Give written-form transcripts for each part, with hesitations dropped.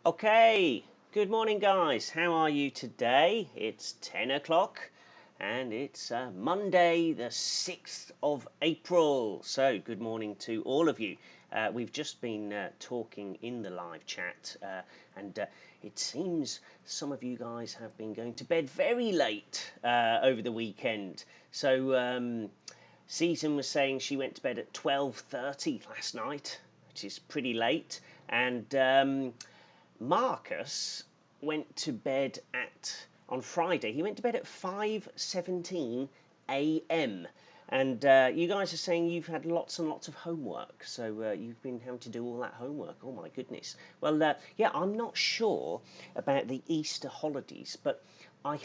Okay, good morning, guys. How are you today? It's 10 o'clock and it's Monday, the 6th of April. So, good morning to all of you. We've just been talking in the live chat, and it seems some of you guys have been going to bed very late over the weekend. So, Season was saying she went to bed at 12:30 last night, which is pretty late, and Marcus went to bed on Friday. He went to bed at 5:17 a.m. And you guys are saying you've had lots and lots of homework, so you've been having to do all that homework. Oh my goodness. Well, yeah, I'm not sure about the Easter holidays, but I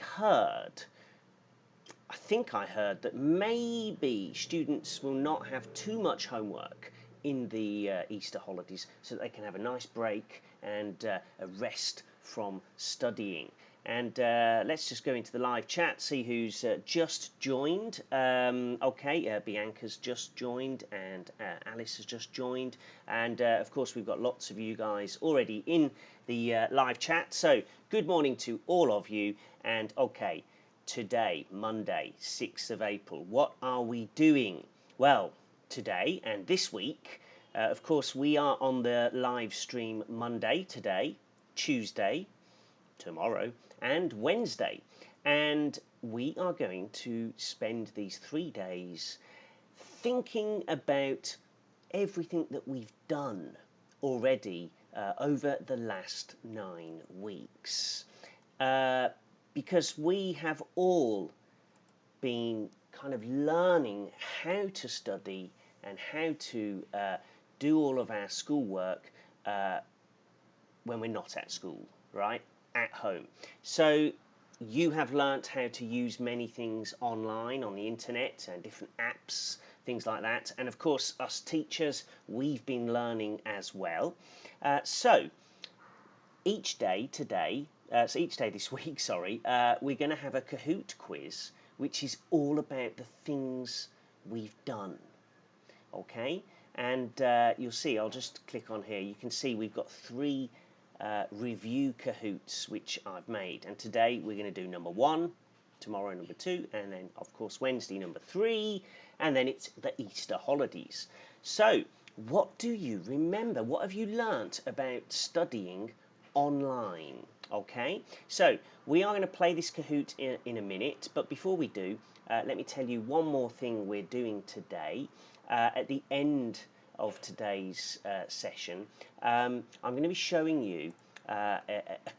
think I heard that maybe students will not have too much homework in the Easter holidays so that they can have a nice break and a rest from studying. And let's just go into the live chat, see who's just joined. Okay, Bianca's just joined and Alice has just joined. And of course, we've got lots of you guys already in the live chat. So good morning to all of you. And okay, today, Monday, 6th of April, what are we doing? Well, today and this week, of course, we are on the live stream Monday today, Tuesday, tomorrow, and Wednesday. And we are going to spend these 3 days thinking about everything that we've done already over the last 9 weeks. Because we have all been kind of learning how to study and how to do all of our schoolwork when we're not at school, right? At home. So you have learnt how to use many things online on the internet and different apps, things like that. And of course, us teachers, we've been learning as well. So each day this week, we're going to have a Kahoot quiz, which is all about the things we've done. Okay, and you'll see, I'll just click on here. You can see we've got 3 review Kahoots which I've made, and today we're going to do number 1, tomorrow number 2, and then of course Wednesday number 3, and then it's the Easter holidays. So what do you remember? What have you learnt about studying online? Okay, so we are going to play this Kahoot in a minute, but before we do, let me tell you one more thing we're doing today. At the end of today's session, I'm going to be showing you a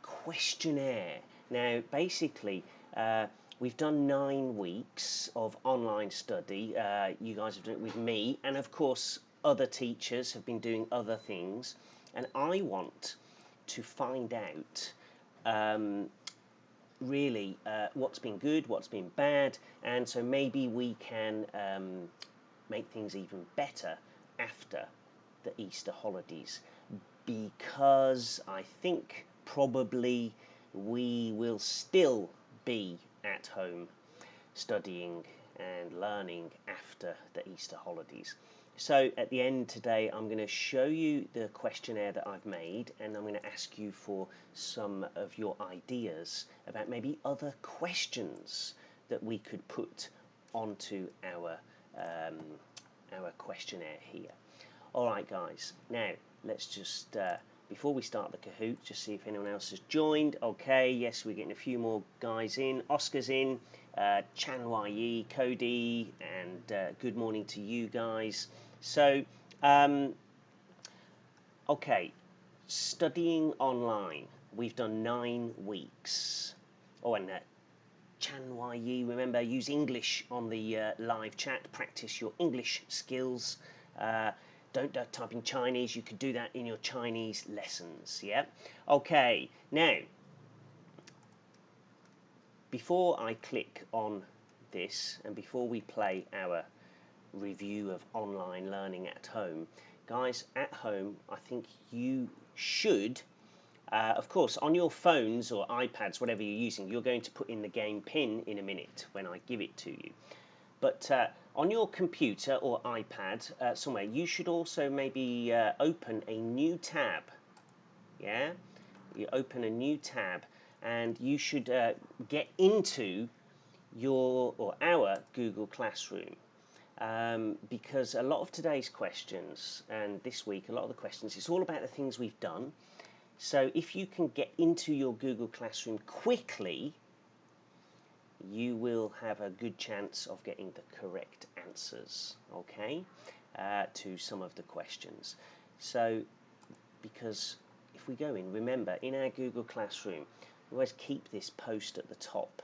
questionnaire. Now, basically, we've done 9 weeks of online study. You guys have done it with me, and of course, other teachers have been doing other things, and I want to find out really what's been good, what's been bad, and so maybe we can make things even better after the Easter holidays, because I think probably we will still be at home studying and learning after the Easter holidays. So at the end today, I'm going to show you the questionnaire that I've made, and I'm going to ask you for some of your ideas about maybe other questions that we could put onto our questionnaire here. All right, guys. Now let's just before we start the Kahoot, just see if anyone else has joined. Okay, yes, we're getting a few more guys in. Oscar's in, Chan Yi, Cody, and good morning to you guys. So, okay, studying online. We've done 9 weeks. Oh, and Chan Yi, remember, use English on the live chat. Practice your English skills. Don't type in Chinese. You could do that in your Chinese lessons. Yeah. Okay. Now, before I click on this and before we play our review of online learning at home, guys, at home, I think you should, of course, on your phones or iPads, whatever you're using, you're going to put in the game pin in a minute when I give it to you. But on your computer or iPad somewhere, you should also maybe open a new tab. Yeah, you open a new tab, and you should get into your or our Google Classroom. Because a lot of today's questions, and this week a lot of the questions, it's all about the things we've done. So if you can get into your Google Classroom quickly, you will have a good chance of getting the correct answers, okay, to some of the questions. So because if we go in, remember, in our Google Classroom, we always keep this post at the top.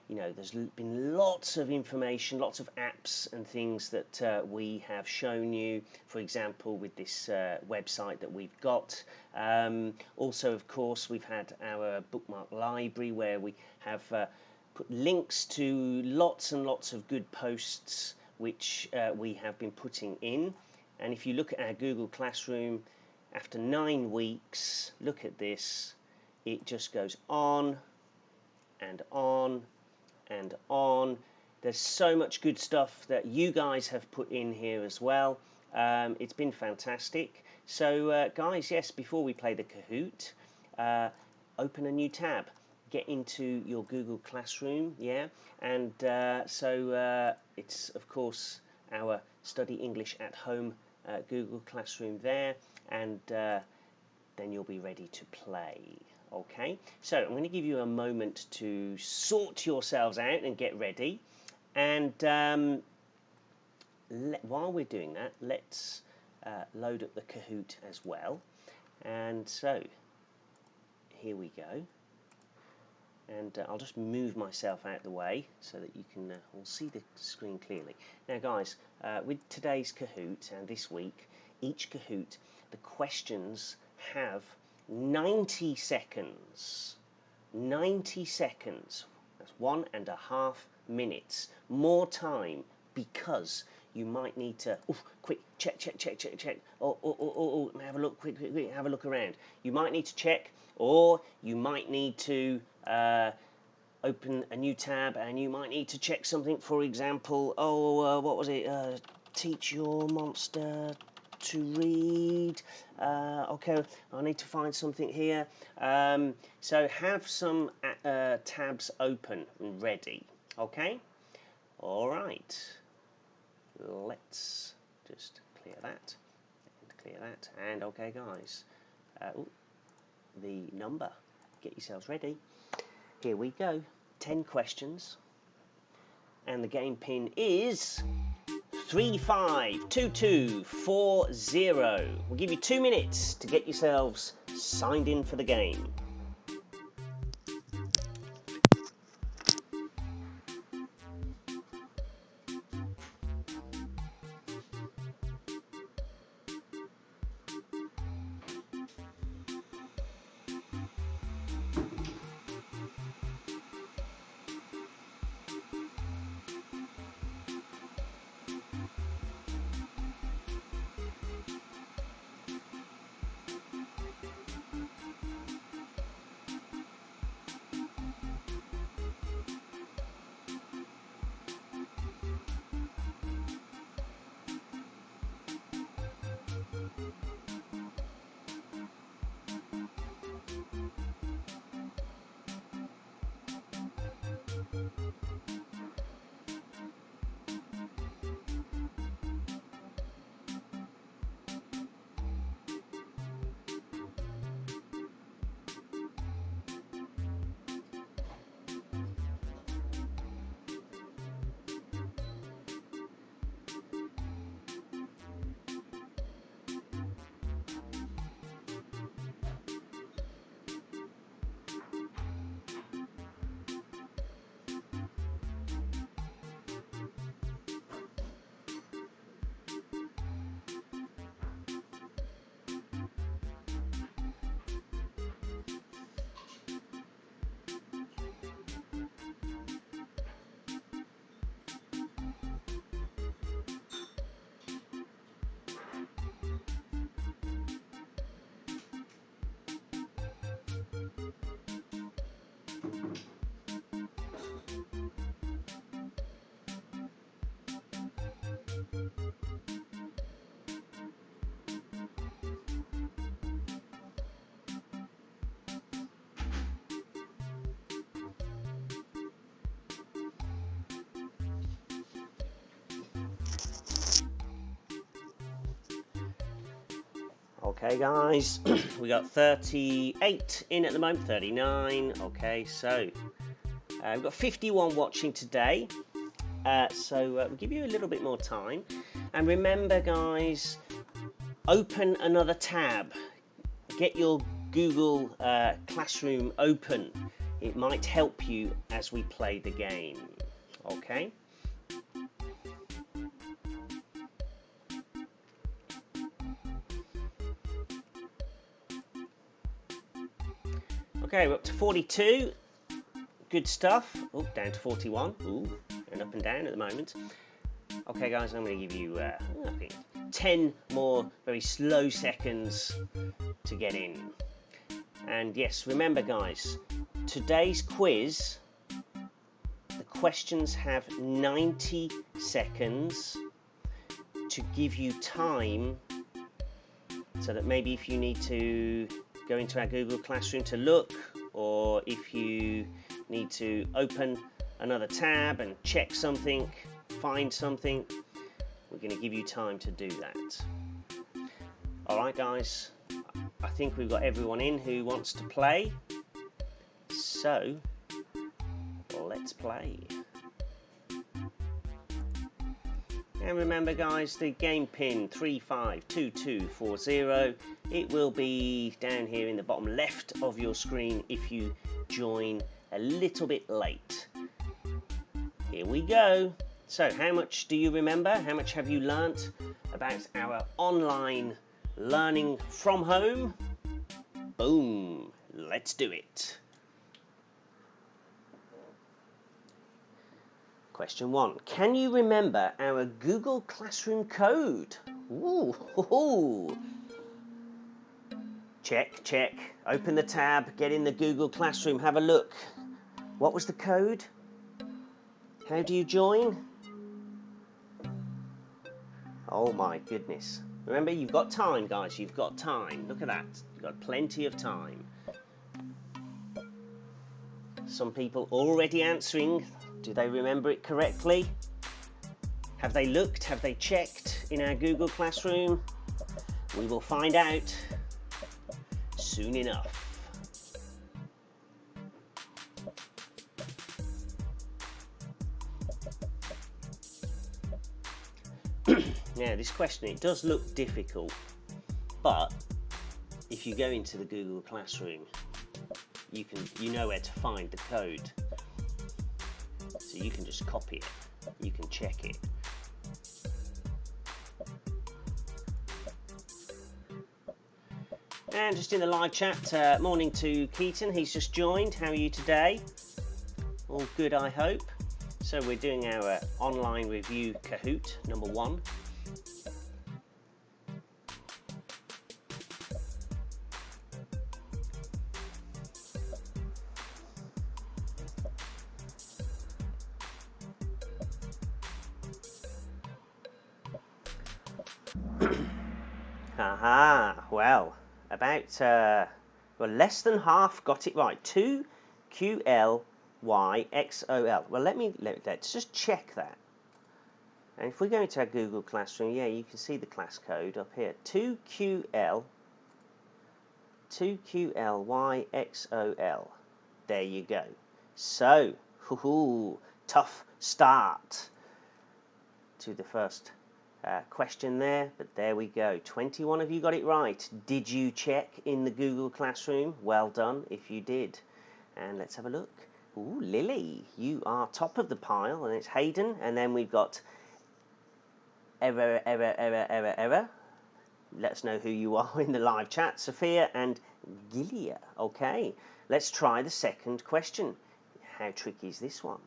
You know, there's been lots of information, lots of apps and things that we have shown you, for example, with this website that we've got. Also, of course, we've had our bookmark library where we have put links to lots and lots of good posts which we have been putting in. And if you look at our Google Classroom, after 9 weeks, look at this, it just goes on and on and on. There's so much good stuff that you guys have put in here as well. It's been fantastic. So guys, yes, before we play the Kahoot, open a new tab, get into your Google Classroom, yeah, and so it's of course our Study English at Home Google Classroom there, and then you'll be ready to play. Okay, so I'm going to give you a moment to sort yourselves out and get ready. And while we're doing that, let's load up the Kahoot as well. And so here we go. And I'll just move myself out of the way so that you can all see the screen clearly. Now, guys, with today's Kahoot and this week, each Kahoot, the questions have 90 seconds. 90 seconds. That's 1.5 minutes. More time, because you might need to, quick, check. Oh, have a look, quick, have a look around. You might need to check, or you might need to open a new tab, and you might need to check something. For example, what was it? Teach your monster to read. Okay, I need to find something here. So have some tabs open and ready. Okay. All right. Let's just clear that and clear that. And okay, guys. The number. Get yourselves ready. Here we go. 10 questions. And the game pin is 352240. We'll give you 2 minutes to get yourselves signed in for the game. Okay, guys, we got 38 in at the moment, 39. Okay, so we've got 51 watching today. So we'll give you a little bit more time. And remember, guys, open another tab. Get your Google Classroom open. It might help you as we play the game. Okay? Okay, we're up to 42. Good stuff. Oh, down to 41. Ooh, and up and down at the moment. Okay, guys, I'm going to give you 10 more very slow seconds to get in. And yes, remember, guys, today's quiz, the questions have 90 seconds to give you time so that maybe if you need to go into our Google Classroom to look, or if you need to open another tab and check something, find something, we're going to give you time to do that. Alright, guys, I think we've got everyone in who wants to play, so let's play. And remember, guys, the game pin 352240, it will be down here in the bottom left of your screen if you join a little bit late. Here we go. So how much do you remember? How much have you learnt about our online learning from home? Boom, let's do it. Question 1. Can you remember our Google Classroom code? Ooh. Check. Open the tab, get in the Google Classroom, have a look. What was the code? How do you join? Oh my goodness. Remember, you've got time, guys. You've got time. Look at that. You've got plenty of time. Some people already answering. Do they remember it correctly? Have they looked? Have they checked in our Google Classroom? We will find out soon enough. Now, this question, it does look difficult, but if you go into the Google Classroom, you know where to find the code. So you can just copy it, you can check it. And just in the live chat, morning to Keaton, he's just joined. How are you today? All good, I hope. So we're doing our online review Kahoot, number 1. Well, about less than half got it right. 2QLYXOL. Well, let's just check that. And if we go into our Google Classroom, yeah, you can see the class code up here. 2QLYXOL. There you go. So, tough start to the first question there, but there we go. 21 of you got it right. Did you check in the Google Classroom? Well done if you did. And let's have a look. Ooh, Lily, you are top of the pile, and it's Hayden, and then we've got Error. Let us know who you are in the live chat. Sophia and Gilia. Okay, let's try the second question. How tricky is this one?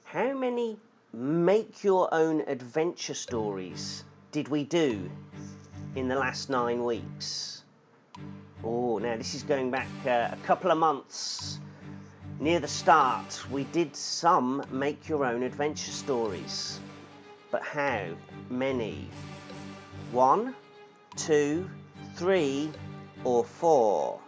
How many make your own adventure stories did we do in the last 9 weeks? Oh, now this is going back a couple of months. Near the start, we did some make your own adventure stories. But how many? 1, 2, 3, or 4?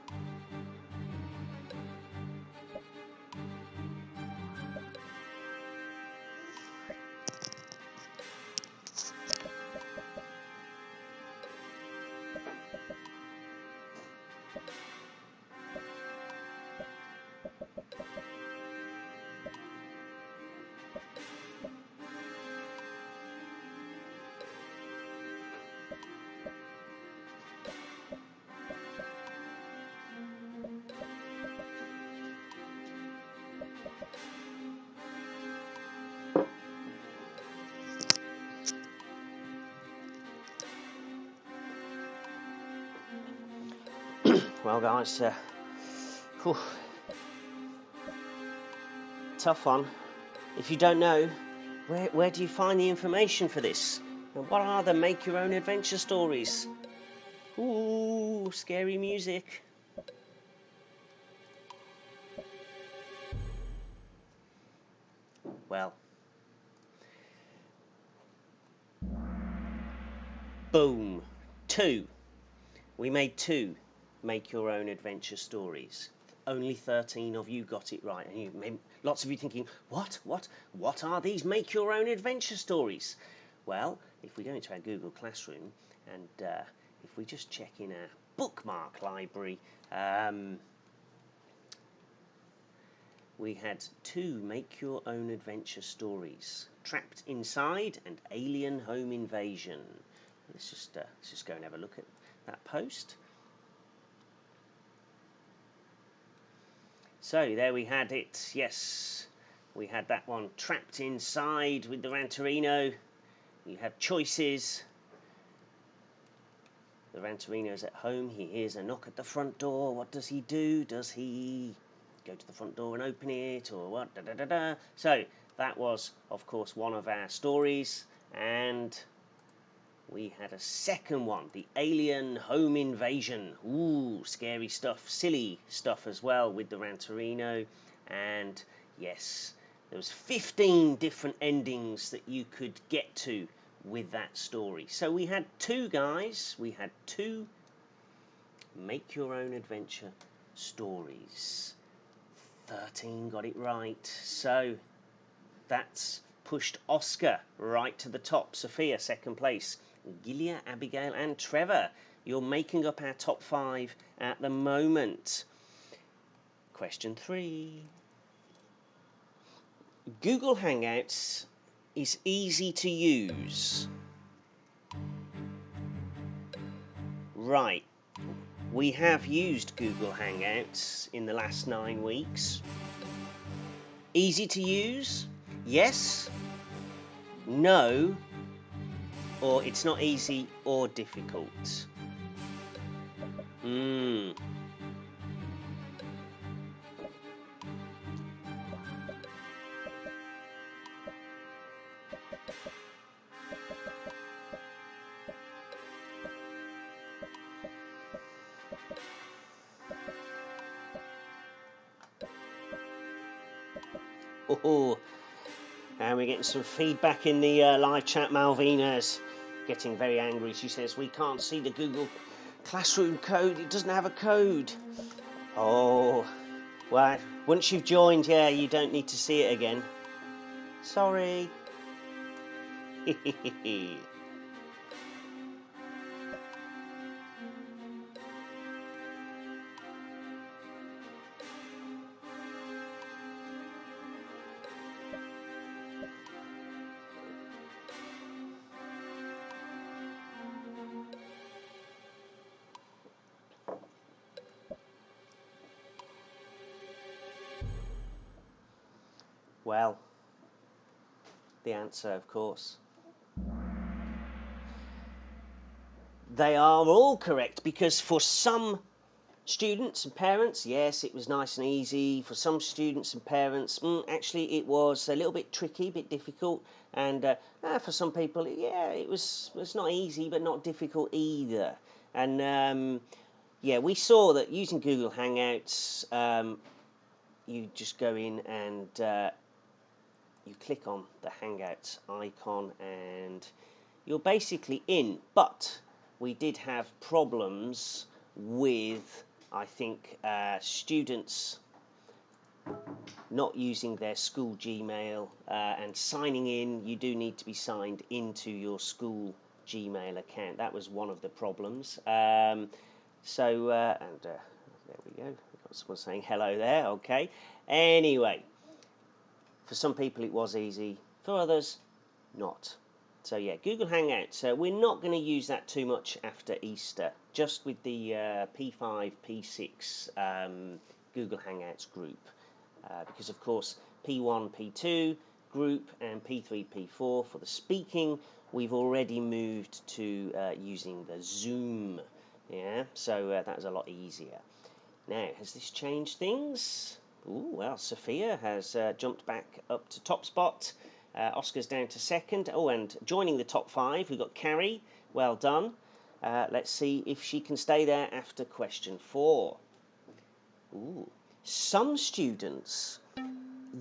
well guys, whew, tough one. If you don't know, where do you find the information for this? And what are the make your own adventure stories? Ooh, scary music. Well, boom, 2. We made 2 make your own adventure stories. Only 13 of you got it right, and lots of you thinking, what are these make your own adventure stories? Well, if we go into our Google Classroom and if we just check in our bookmark library, we had 2 make your own adventure stories: Trapped Inside and Alien Home Invasion. Let's just go and have a look at that post. So there we had it. Yes, we had that one, Trapped Inside with the Ranterino. You have choices. The Ranterino's at home. He hears a knock at the front door. What does he do? Does he go to the front door and open it, or what? Da, da, da, da. So that was, of course, one of our stories, and we had a second one, the Alien Home Invasion. Ooh, scary stuff, silly stuff as well with the Ranterino. And yes, there was 15 different endings that you could get to with that story. So we had 2 guys, we had 2 make your own adventure stories. 13 got it right. So that's pushed Oscar right to the top. Sophia, second place. Gilia, Abigail and Trevor, you're making up our top 5 at the moment. Question 3. Google Hangouts is easy to use. Right. We have used Google Hangouts in the last 9 weeks. Easy to use? Yes. No. Or it's not easy or difficult. Oh, and we're getting some feedback in the live chat. Malvina's getting very angry. She says, we can't see the Google Classroom code. It doesn't have a code. Oh, well, once you've joined, yeah, you don't need to see it again. Sorry. Well, the answer, of course. They are all correct, because for some students and parents, yes, it was nice and easy. For some students and parents, actually it was a little bit tricky, a bit difficult. And for some people, yeah, it was not easy, but not difficult either. And yeah, we saw that using Google Hangouts, you just go in and you click on the Hangouts icon and you're basically in. But we did have problems with, I think, students not using their school Gmail and signing in. You do need to be signed into your school Gmail account. That was one of the problems. And there we go. We've got someone saying hello there. Okay. Anyway, for some people it was easy. For others, not. So yeah, Google Hangouts, we're not going to use that too much after Easter, just with the P5, P6 Google Hangouts group, because of course P1, P2 group and P3, P4 for the speaking, we've already moved to using the Zoom Yeah, so that was a lot easier. Now, has this changed things? Ooh, well, Sophia has jumped back up to top spot. Oscar's down to second. Oh, and joining the top five, we've got Carrie. Well done. Let's see if she can stay there after question 4. Ooh. Some students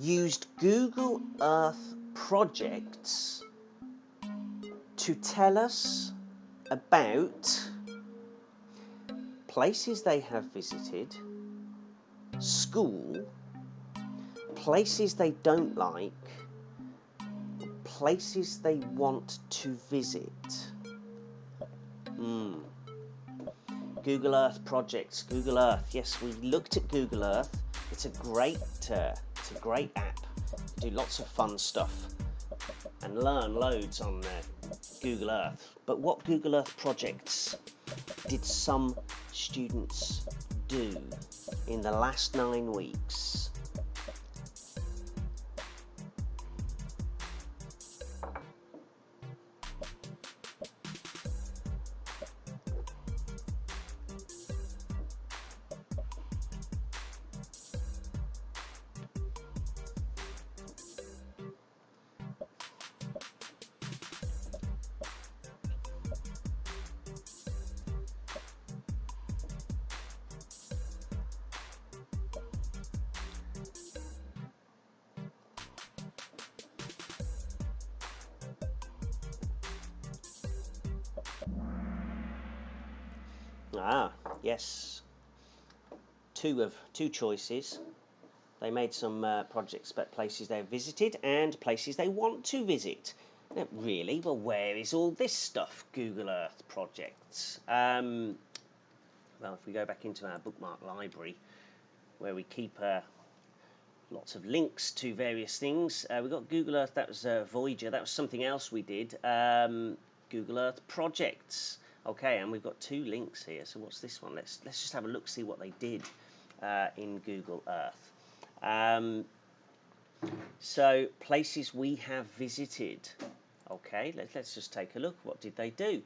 used Google Earth projects to tell us about places they have visited, school, places they don't like, places they want to visit. Google Earth projects. Google Earth. Yes, we looked at Google Earth. It's a great app. Do lots of fun stuff and learn loads on Google Earth. But what Google Earth projects did some students do in the last 9 weeks? Ah, yes. Two choices. They made some projects about places they've visited and places they want to visit. Really? Well, where is all this stuff? Google Earth projects. Well, if we go back into our bookmark library, where we keep lots of links to various things, we've got Google Earth. That was Voyager. That was something else we did. Google Earth projects. Okay, and we've got 2 links here. So what's this one? Let's just have a look, see what they did in Google Earth. So places we have visited. Okay, let's just take a look. What did they do?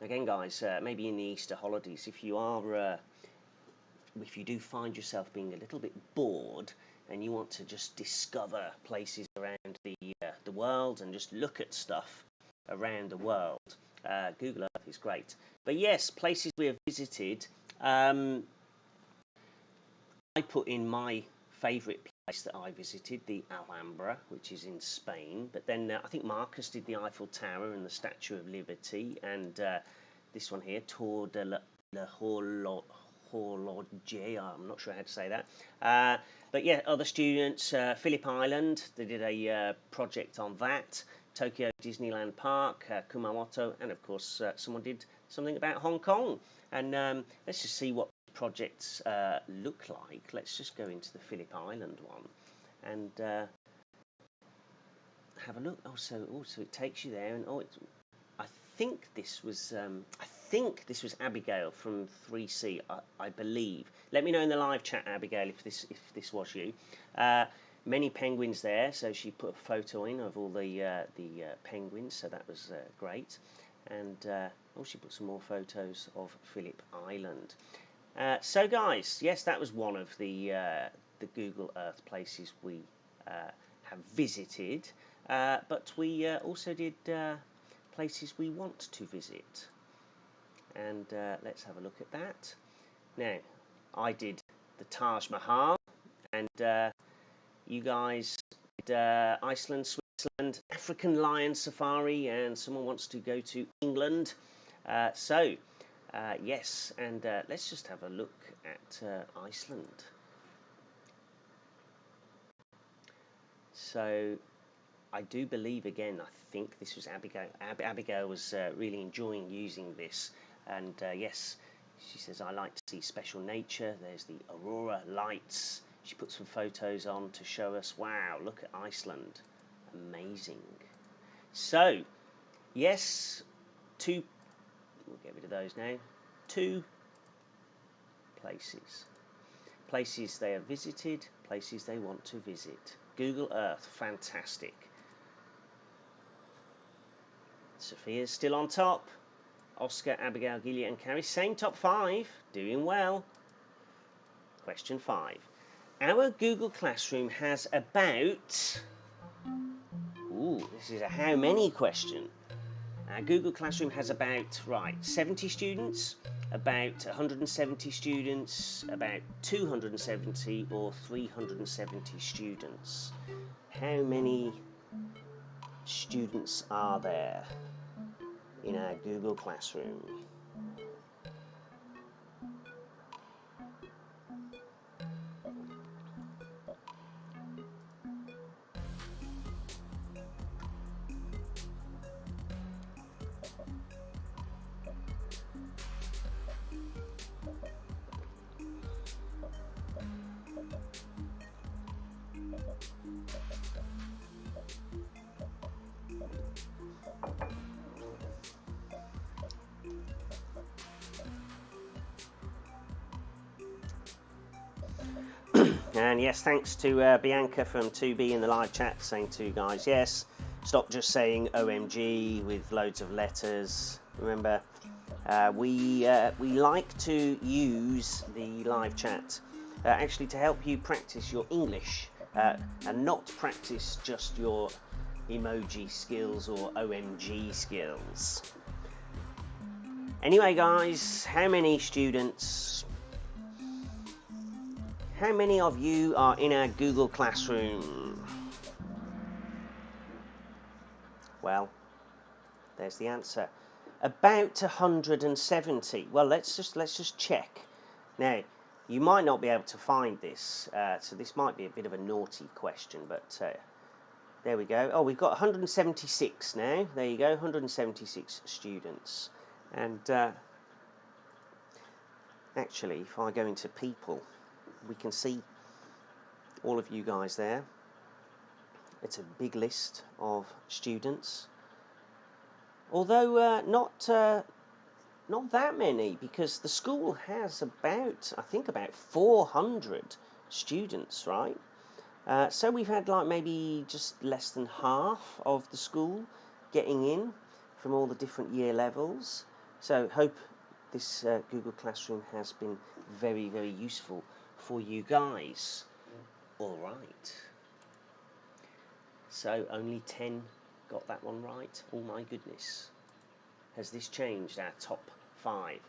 Again, guys, maybe in the Easter holidays, if you do find yourself being a little bit bored and you want to just discover places around the world and just look at stuff around the world, Google Earth is great. But yes, places we have visited. I put in my favourite place that I visited, the Alhambra, which is in Spain. But then I think Marcus did the Eiffel Tower and the Statue of Liberty, and this one here, Tour de la Horloge. I'm not sure how to say that. But yeah, other students, Phillip Island, they did a project on that. Tokyo Disneyland Park, Kumamoto, and of course someone did something about Hong Kong. And let's just see what projects look like. Let's just go into the Phillip Island one and have a look. So it takes you there, and I think this was Abigail from 3C, I believe. Let me know in the live chat, Abigail, if this was you. Many penguins there, so she put a photo in of all the penguins, so that was great. And she put some more photos of Phillip Island. So guys, yes, that was one of the Google Earth places we have visited, but we also did places we want to visit. And let's have a look at that. Now, I did the Taj Mahal, and you guys did Iceland, Switzerland, African lion safari, and someone wants to go to England. Yes, and let's just have a look at Iceland. So I do believe, again, I think this was Abigail. Abigail was really enjoying using this. And yes, she says, I like to see special nature. There's the aurora lights. She put some photos on to show us, wow, look at Iceland. Amazing. So, yes, we'll get rid of those now. 2 places. Places they have visited, places they want to visit. Google Earth, fantastic. Sophia's still on top. Oscar, Abigail, Gilia and Carrie, same top 5, doing well. Question 5. Our Google Classroom has about... this is a how many question. Our Google Classroom has about, 70 students, about 170 students, about 270 or 370 students. How many students are there in our Google Classroom? And yes, thanks to Bianca from 2B in the live chat saying to you guys, yes, stop just saying OMG with loads of letters. Remember, we like to use the live chat actually to help you practice your English and not practice just your emoji skills or OMG skills. Anyway, guys, how many students? How many of you are in our Google Classroom? Well, there's the answer. About 170. Well, let's just check. Now, you might not be able to find this, so this might be a bit of a naughty question, but there we go. Oh, we've got 176 now. There you go, 176 students. And actually, if I go into people, we can see all of you guys there. It's a big list of students, although not that many, because the school has about, I think, about 400 students, right? So we've had like maybe just less than half of the school getting in from all the different year levels. So hope this Google Classroom has been very, very useful for you guys. All right. So only 10 got that one right. Oh my goodness. Has this changed our top 5?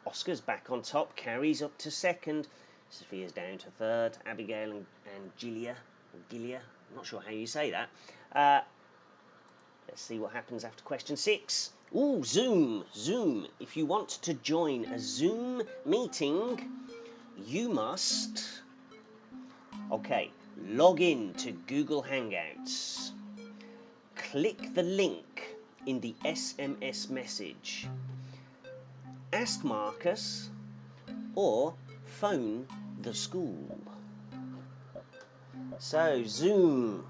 Oscar's back on top. Carrie's up to 2nd. Sophia's down to 3rd. Abigail and Gilia. I'm not sure how you say that. Let's see what happens after question 6. Ooh, Zoom. If you want to join a Zoom meeting, you must... Okay, log in to Google Hangouts. Click the link in the SMS message. Ask Marcus or phone the school. So, Zoom.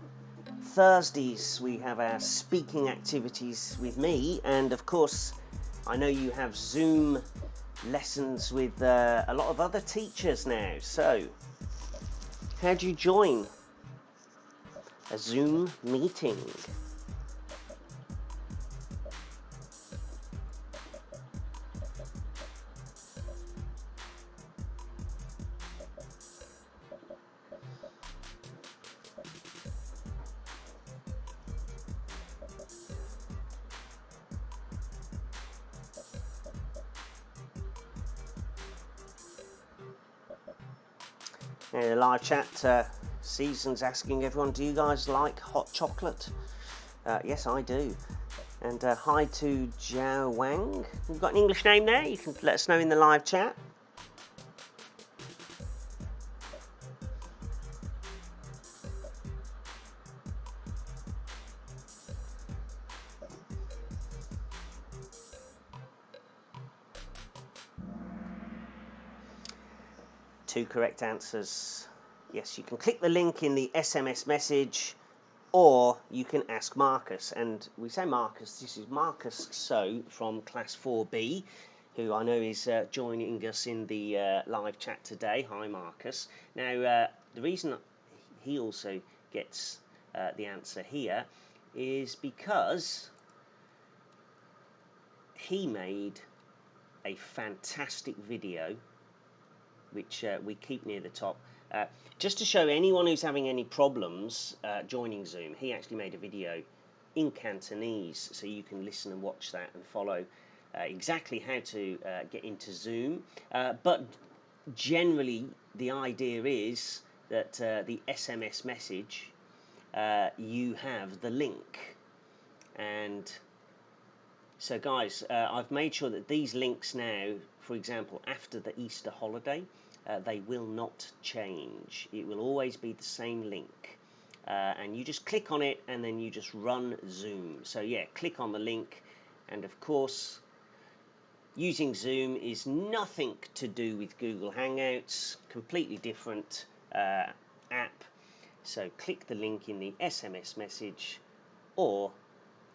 Thursdays we have our speaking activities with me, and of course I know you have Zoom lessons with a lot of other teachers now. So, how do you join a Zoom meeting? The live chat, Season's asking everyone, do you guys like hot chocolate? Yes, I do. And hi to Jiao Wang. You've got an English name there? You can let us know in the live chat. Two correct answers. Yes, you can click the link in the SMS message, or you can ask Marcus. And we say Marcus, this is Marcus So from Class 4B, who I know is joining us in the live chat today. Hi, Marcus. Now, the reason he also gets the answer here is because he made a fantastic video, which we keep near the top, just to show anyone who's having any problems joining Zoom. He actually made a video in Cantonese, so you can listen and watch that and follow exactly how to get into Zoom. But generally, the idea is that the SMS message, you have the link. And so guys, I've made sure that these links now, for example, after the Easter holiday, they will not change. It will always be the same link. And you just click on it and then you just run Zoom. So yeah, click on the link, and of course, using Zoom is nothing to do with Google Hangouts, completely different app. So click the link in the SMS message, or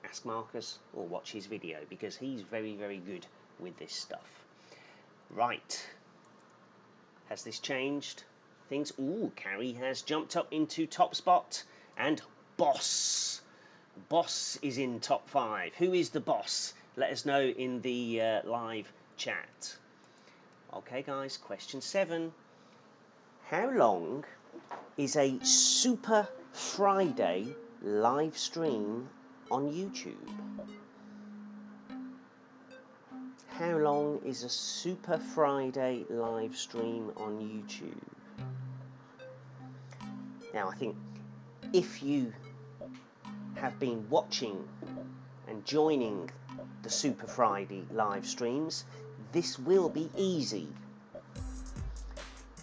ask Marcus, or watch his video, because he's very, very good with this stuff. Right. Has this changed things? Ooh, Carrie has jumped up into top spot, and Boss. Boss is in top 5. Who is the boss? Let us know in the live chat. Okay, guys, question 7. How long is a Super Friday live stream on YouTube? How long is a Super Friday live stream on YouTube? Now, I think if you have been watching and joining the Super Friday live streams, this will be easy.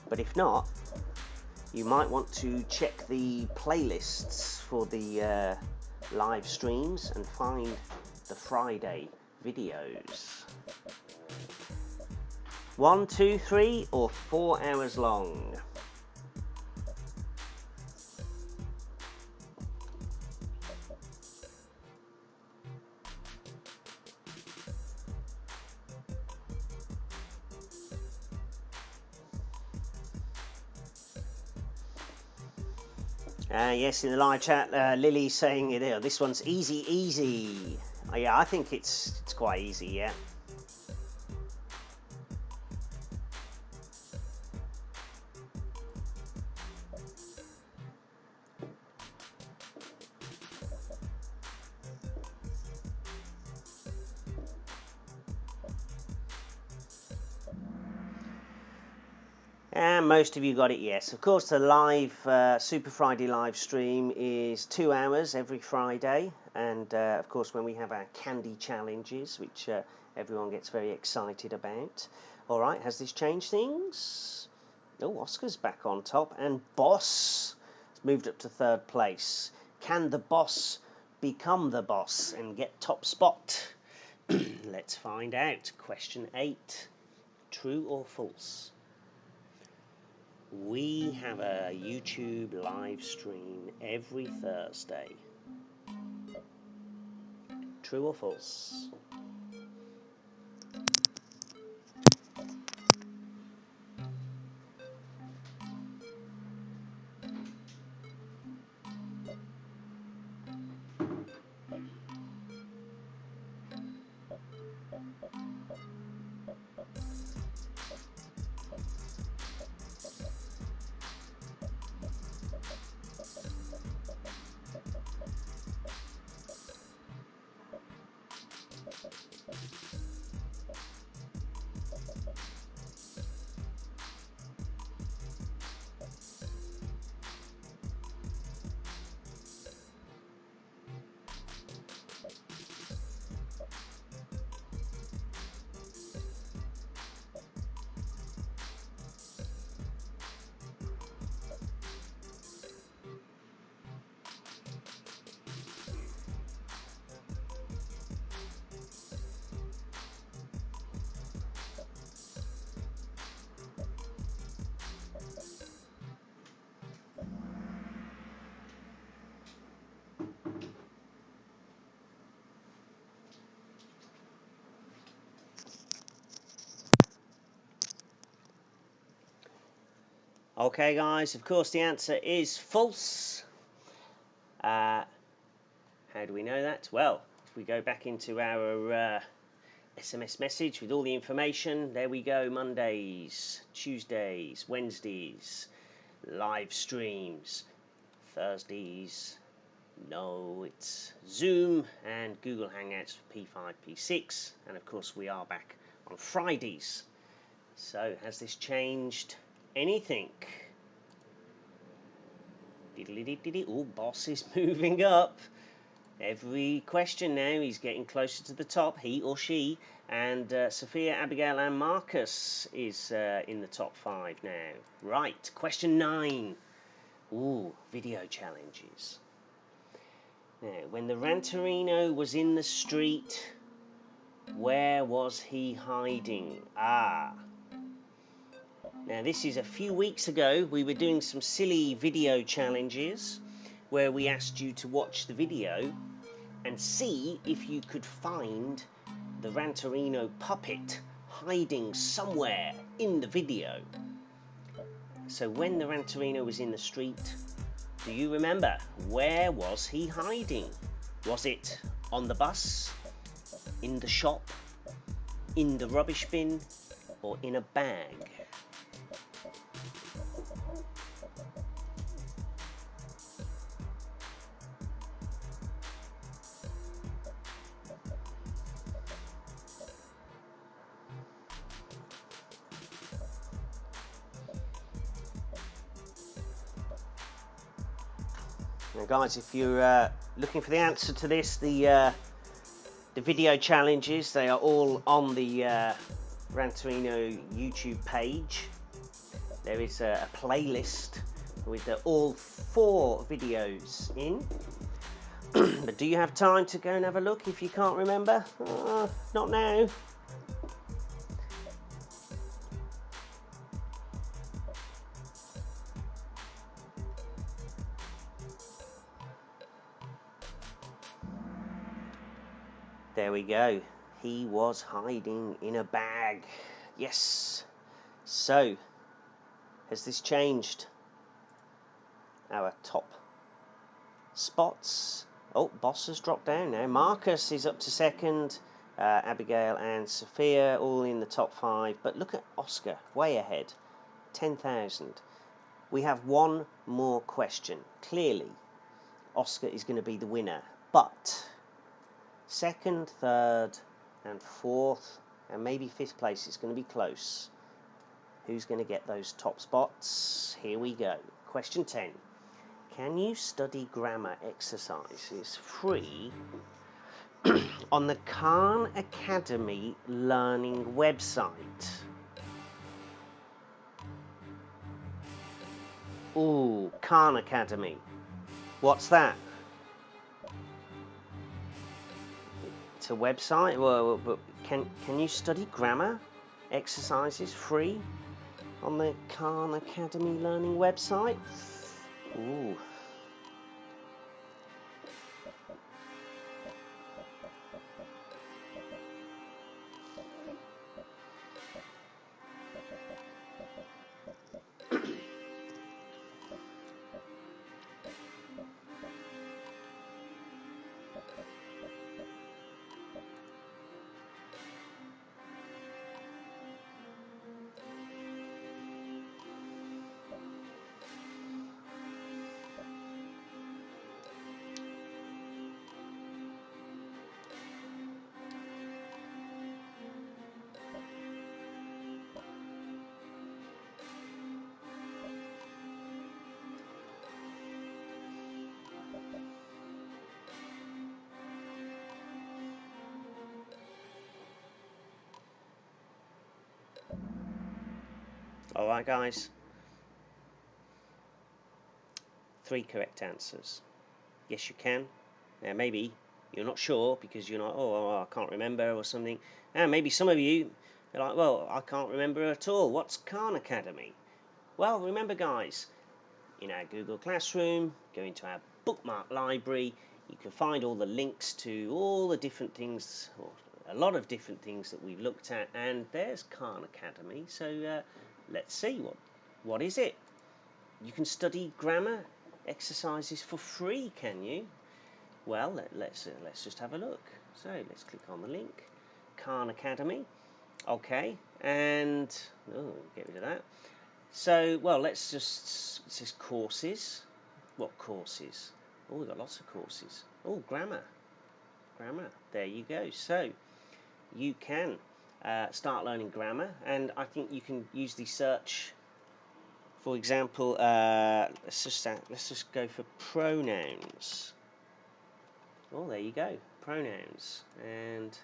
But if not, you might want to check the playlists for the live streams and find the Friday videos. 1, 2, 3, or 4 hours long? Yes, in the live chat, Lily's saying this one's easy. Yeah, I think it's quite easy, yeah. And most of you got it, yes. Of course, the live Super Friday live stream is 2 hours every Friday. And, of course, when we have our candy challenges, which everyone gets very excited about. All right, has this changed things? Oh, Oscar's back on top. And Boss has moved up to 3rd place. Can the boss become the boss and get top spot? Let's find out. Question 8. True or false? We have a YouTube live stream every Thursday. True or false? Okay, guys, of course the answer is false. How do we know that? Well, if we go back into our SMS message with all the information. There we go. Mondays, Tuesdays, Wednesdays, live streams. Thursdays, no, it's Zoom and Google Hangouts for P5, P6. And of course we are back on Fridays. So has this changed anything? Oh, boss is moving up. Every question now, he's getting closer to the top, he or she. And Sophia, Abigail and Marcus is in the top 5 now. Right, question 9. Ooh, video challenges. Now, when the Ranterino was in the street, where was he hiding? Ah. Now, this is a few weeks ago. We were doing some silly video challenges where we asked you to watch the video and see if you could find the Ranterino puppet hiding somewhere in the video. So when the Ranterino was in the street, do you remember? Where was he hiding? Was it on the bus, in the shop, in the rubbish bin, or in a bag? Now guys, if you're looking for the answer to this, the video challenges, they are all on the Ranterino YouTube page. There is a playlist with all 4 videos in. But do you have time to go and have a look if you can't remember? Not now. There we go. He was hiding in a bag. Yes. So, has this changed our top spots? Oh, Boss has dropped down now. Marcus is up to 2nd. Abigail and Sophia all in the top 5. But look at Oscar, way ahead. 10,000. We have one more question. Clearly, Oscar is going to be the winner. But 2nd, 3rd, and 4th, and maybe 5th place is going to be close. Who's going to get those top spots? Here we go. Question 10. Can you study grammar exercises free on the Khan Academy Learning website? Ooh, Khan Academy. What's that? It's a website. Well, but can you study grammar exercises free on the Khan Academy Learning website? Ooh. Alright guys, 3 correct answers. Yes you can. Now maybe you're not sure because you're like, oh, I can't remember or something. And maybe some of you are like, well, I can't remember at all. What's Khan Academy? Well, remember guys, in our Google Classroom, go into our bookmark library, you can find all the links to all the different things, or a lot of different things that we've looked at, and there's Khan Academy. So let's see, what is it? You can study grammar exercises for free, can you? Well, let's just have a look. So let's click on the link. Khan Academy. Okay, and get rid of that. So, well, let's just, it says courses. What courses? Oh, we've got lots of courses. Oh, grammar. There you go. So you can start learning grammar, and I think you can use the search. For example, let's just go for pronouns. Oh, there you go, pronouns, and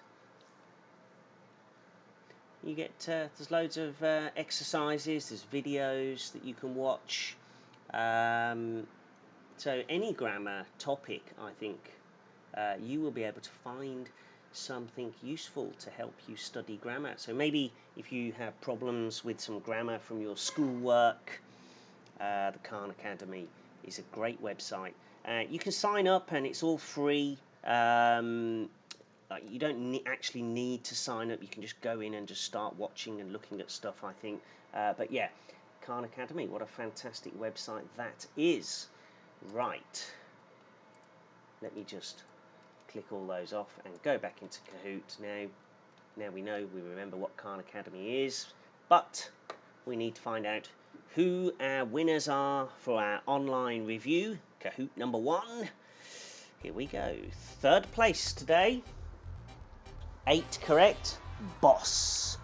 you get there's loads of exercises. There's videos that you can watch. So any grammar topic, I think, you will be able to find something useful to help you study grammar. So maybe if you have problems with some grammar from your schoolwork, the Khan Academy is a great website. You can sign up and it's all free. You don't actually need to sign up. You can just go in and just start watching and looking at stuff, I think. But yeah, Khan Academy, what a fantastic website that is. Right. Let me just click all those off and go back into Kahoot. Now we remember what Khan Academy is, but we need to find out who our winners are for our online review, Kahoot number 1. Here we go. 3rd place today, 8 correct, Boss.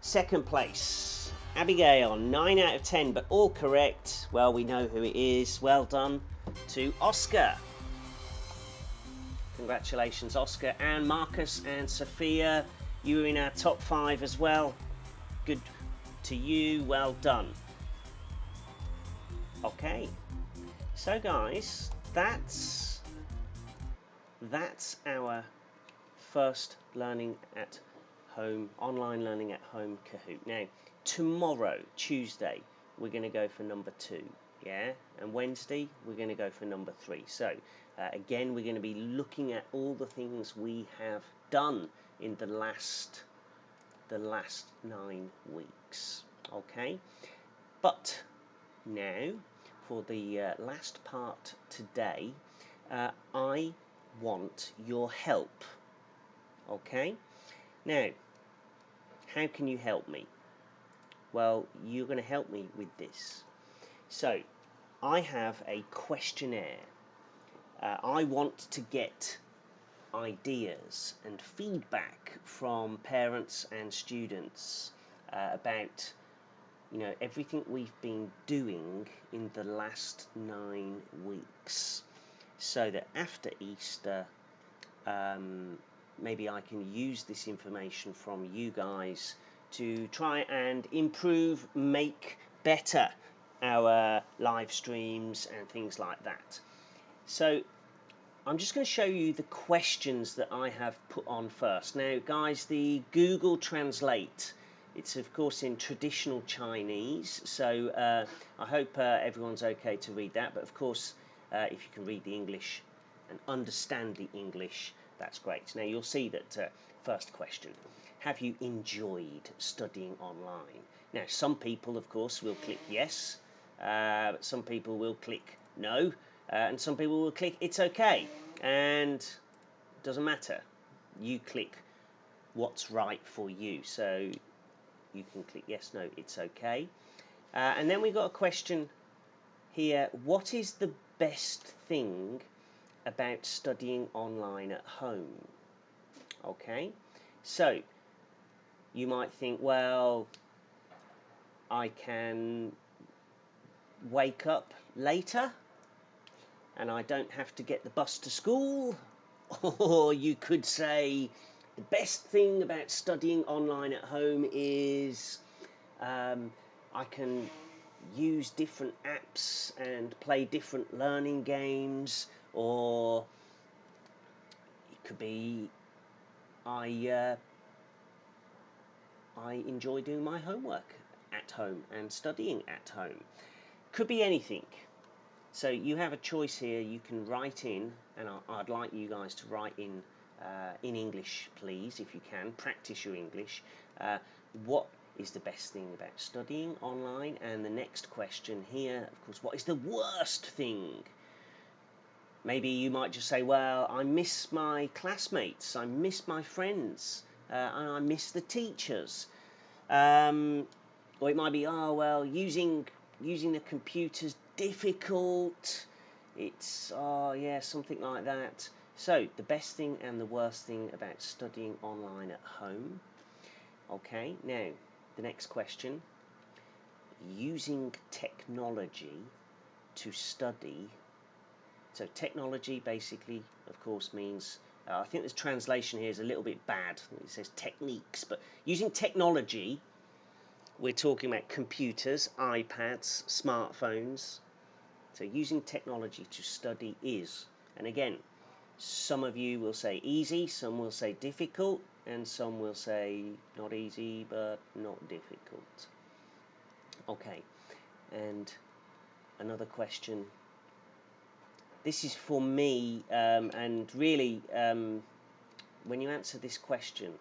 2nd place, Abigail, 9 out of 10, but all correct. Well, we know who it is. Well done to Oscar. Congratulations, Oscar, and Marcus and Sophia. You were in our top 5 as well. Good to you. Well done. Okay. So, guys, that's our first learning at home, online learning at home Kahoot. Now, tomorrow, Tuesday, we're going to go for number 2. Yeah, and Wednesday we're going to go for number 3. So again, we're going to be looking at all the things we have done in the last 9 weeks. Okay, but now for the last part today, I want your help. Okay, now how can you help me? Well, you're going to help me with this. So I have a questionnaire. I want to get ideas and feedback from parents and students about everything we've been doing in the last 9 weeks, so that after Easter maybe I can use this information from you guys to try and improve, make better our live streams and things like that. So I'm just going to show you the questions that I have put on first. Now, guys, the Google Translate, it's of course in traditional Chinese, so I hope everyone's okay to read that. But of course, if you can read the English and understand the English, that's great. Now, you'll see that first question, have you enjoyed studying online? Now, some people, of course, will click yes. Some people will click no, and some people will click it's okay, and it doesn't matter. You click what's right for you, so you can click yes, no, it's okay. And then we've got a question here, what is the best thing about studying online at home? Okay, so you might think, well, I can wake up later and I don't have to get the bus to school. Or you could say the best thing about studying online at home is I can use different apps and play different learning games. Or it could be I enjoy doing my homework at home and studying at home. Could be anything. So you have a choice here. You can write in, and I'd like you guys to write in English, please, if you can. Practice your English. What is the best thing about studying online? And the next question here, of course, what is the worst thing? Maybe you might just say, well, I miss my classmates, I miss my friends, and I miss the teachers. Or it might be, oh, well, using the computer's difficult. It's, oh, yeah, something like that. So, the best thing and the worst thing about studying online at home. Okay, now, the next question. Using technology to study. So technology basically, of course, means, I think this translation here is a little bit bad. It says techniques, but using technology, we're talking about computers, iPads, smartphones. So using technology to study is, and again, some of you will say easy, some will say difficult, and some will say not easy, but not difficult. Okay, and another question. This is for me, and really, when you answer this question,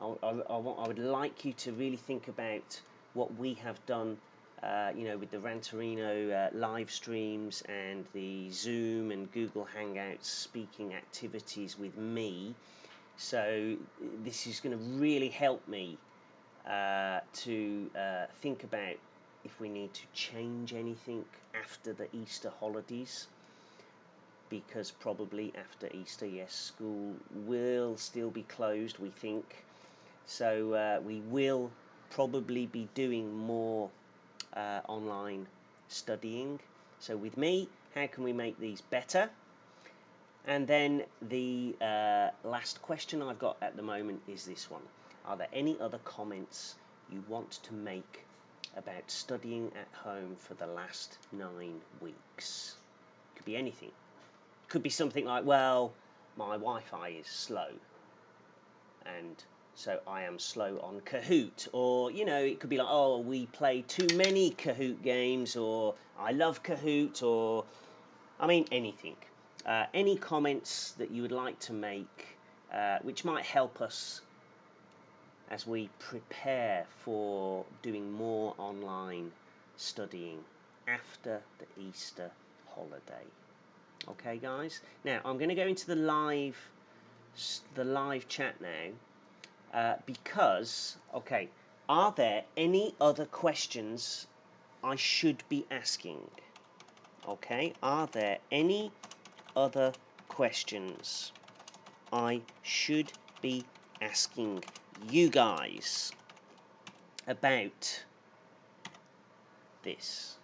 I would like you to really think about what we have done, with the Ranterino live streams and the Zoom and Google Hangouts speaking activities with me. So this is going to really help me to think about if we need to change anything after the Easter holidays. Because probably after Easter, yes, school will still be closed, we think. So we will probably be doing more online studying. So with me, how can we make these better? And then the last question I've got at the moment is this one. Are there any other comments you want to make about studying at home for the last 9 weeks? Could be anything. Could be something like, well, my Wi-Fi is slow, and so I am slow on Kahoot. Or, it could be like, oh, we play too many Kahoot games, or I love Kahoot, or, anything. Any comments that you would like to make, which might help us as we prepare for doing more online studying after the Easter holiday. Okay, guys. Now I'm going to go into the live chat now, because are there any other questions I should be asking? Okay, are there any other questions I should be asking you guys about this?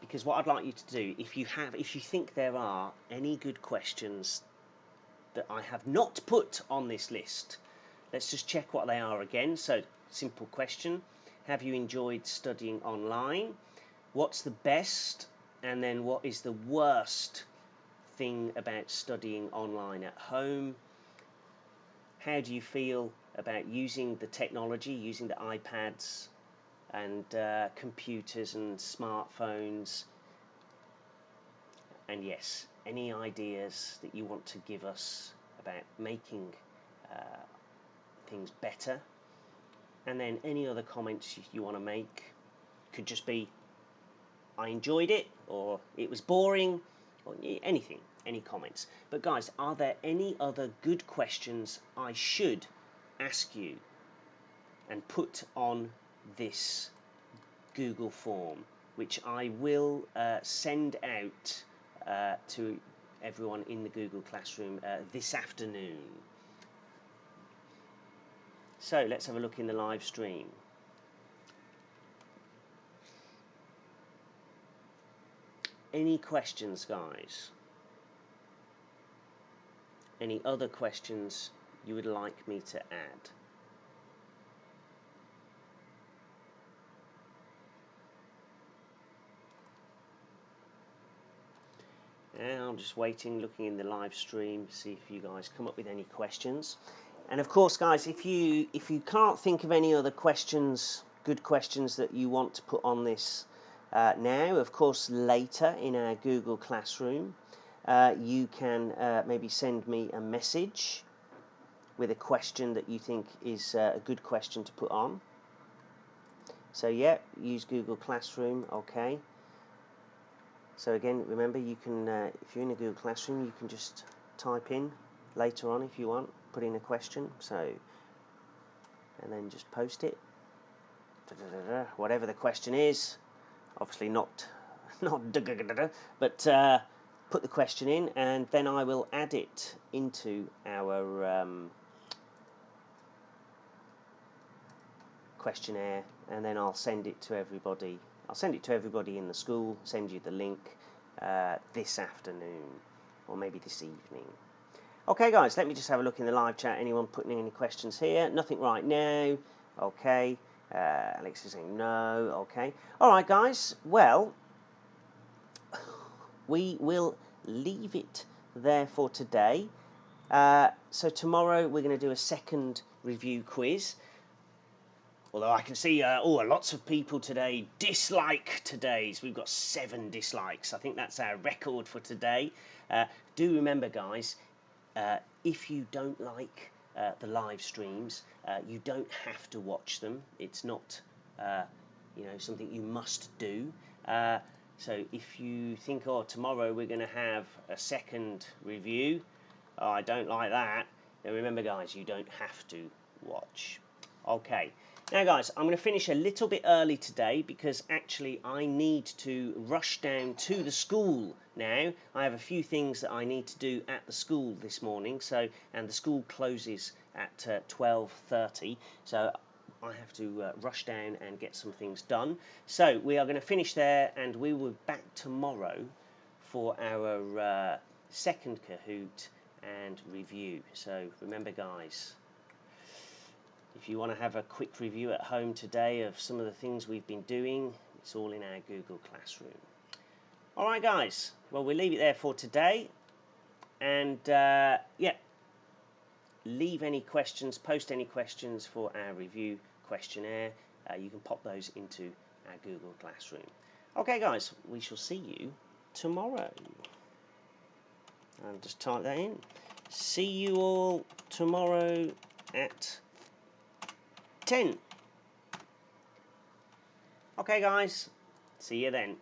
Because what I'd like you to do, if you think there are any good questions that I have not put on this list, let's just check what they are again. So, simple question: have you enjoyed studying online? What's the best, and then what is the worst thing about studying online at home? How do you feel about using the technology, using the iPads and computers and smartphones? And yes, any ideas that you want to give us about making things better? And then any other comments you want to make. Could just be, I enjoyed it, or it was boring, or anything, any comments. But guys, are there any other good questions I should ask you and put on this Google form, which I will send out to everyone in the Google Classroom this afternoon? So let's have a look in the live stream. Any questions, guys? Any other questions you would like me to add? And I'm just waiting, looking in the live stream, see if you guys come up with any questions. And of course, guys, if you can't think of any other questions, good questions that you want to put on this now, of course, later in our Google Classroom, you can maybe send me a message with a question that you think is a good question to put on. So yeah, use Google Classroom, okay. So again, remember, you can, if you're in a Google Classroom, you can just type in later on if you want, put in a question, so, and then just post it, whatever the question is, obviously not but put the question in, and then I will add it into our questionnaire, and then I'll send it to everybody. I'll send it to everybody in the school, send you the link this afternoon, or maybe this evening. Okay guys, let me just have a look in the live chat. Anyone putting in any questions here? Nothing right now. Okay. Alex is saying no. Okay. Alright guys, well, we will leave it there for today. So tomorrow we're going to do a second review quiz. Although I can see lots of people today dislike today's. We've got 7 dislikes. I think that's our record for today. Do remember, guys, if you don't like the live streams, you don't have to watch them. It's not something you must do. So if you think, oh, tomorrow we're going to have a second review, oh, I don't like that, then remember, guys, you don't have to watch. Okay. Now, guys, I'm going to finish a little bit early today because actually I need to rush down to the school now. I have a few things that I need to do at the school this morning, and the school closes at 12:30, so I have to rush down and get some things done. So we are going to finish there, and we will be back tomorrow for our second Kahoot and review. So remember, guys, if you want to have a quick review at home today of some of the things we've been doing, it's all in our Google Classroom. All right, guys. Well, we'll leave it there for today. And, leave any questions, post any questions for our review questionnaire. You can pop those into our Google Classroom. Okay, guys, we shall see you tomorrow. I'll just type that in. See you all tomorrow at 10. Okay, guys, see you then.